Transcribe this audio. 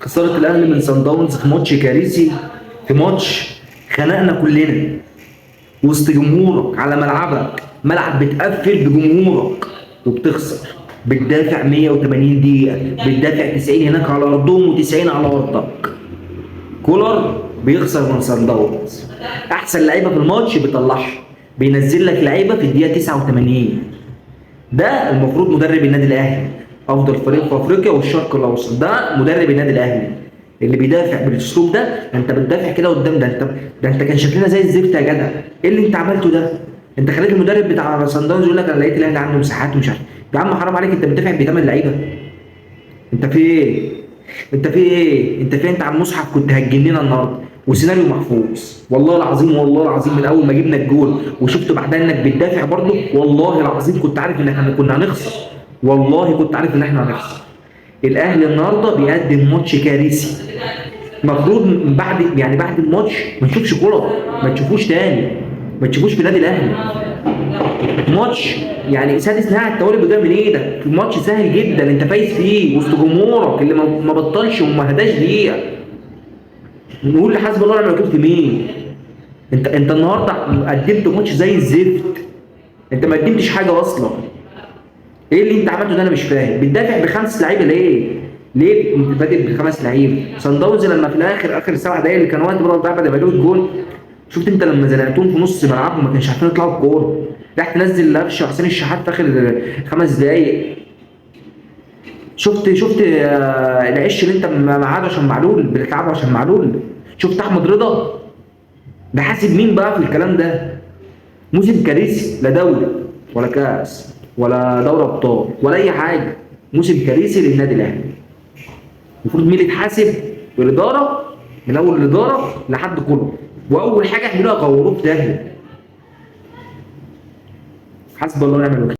خساره الاهلي من صن داونز في ماتش كارثي، في ماتش خنقنا كلنا وسط جمهورك على ملعبك، ملعب بتقفل بجمهورك وبتخسر، بتدافع 180 دقيقة، بتدافع 90 هناك على أرضهم و90 على أرضك. كولر بيخسر من صن داونز، أحسن لعيبة في الماتش بيطلعها، بينزل لك لعيبة في الدقيقة 89. ده المفروض مدرب النادي الأهلي، أفضل فريق في أفريقيا والشرق الأوسط، ده مدرب النادي الأهلي اللي بيدافع بالاسلوب ده. انت بتدافع كده قدام، ده انت كان شكلنا زي الزفت يا جدع. ايه اللي انت عملته ده؟ انت خليت المدرب بتاع صن داونز يقول لك انا لقيت الاهلي عنده مساحات ومش عارف. يا عم حرام عليك، انت بتدافع بثمان لعيبه. انت في ايه؟ انت في ايه؟ انت في إيه؟ انت على المصحف كنت هتجننا النهارده وسيناريو محفوظ. والله العظيم والله العظيم من اول ما جبنا الجول وشفت بعدها انك بتدافع برضه، والله العظيم كنت عارف ان احنا كنا هنخسر. والله كنت عارف ان احنا هنخسر. الاهلي النهارده بيقدم ماتش كارثي. المفروض من بعد، يعني بعد الماتش ما نشوفش كولر، ما تشوفوش تاني، ما تشوفوش في النادي الاهلي. ماتش يعني سادس نهائي على التوالي بيضيع من ايدك، ماتش سهل جدا انت فايز فيه وسط جمهورك اللي ما بطلش وما هداش دقيقه. نقول حسب الله ونعم الوكيل في مين؟ انت النهارده قدمت ماتش زي الزفت، انت ما قدمتش حاجه اصلا. ايه اللي انت عملته ده؟ انا مش فاهم. بتدافع بخمس لعيبه ليه؟ ليه انت بادئ بخمس لعيبه؟ صن داونز لما في الاخر اخر 7 دقايق اللي كان وقت بدل ضايع بعد ما جابوا الجول، شفت انت لما زنقتهم في نص ملعبهم ما كانش عارفين يطلعوا الكوره، راح تنزل قفشه وحسين الشحات في اخر 5 دقايق. شفت العش اللي انت معاه عشان معلول، بتلعبه عشان معلول. شفت احمد رضا ده حاسب مين بقى في الكلام ده؟ موسم كارثي، لا دوري ولا كاس ولا دوري ابطال ولا اي حاجه. موسم كارثي للنادي الاهلي. المفروض مين اللي يتحاسب؟ الاداره، من اول الاداره لحد كله. واول حاجه اعملوها غوروه في داهيه. حسب الله ونعم الوكيل.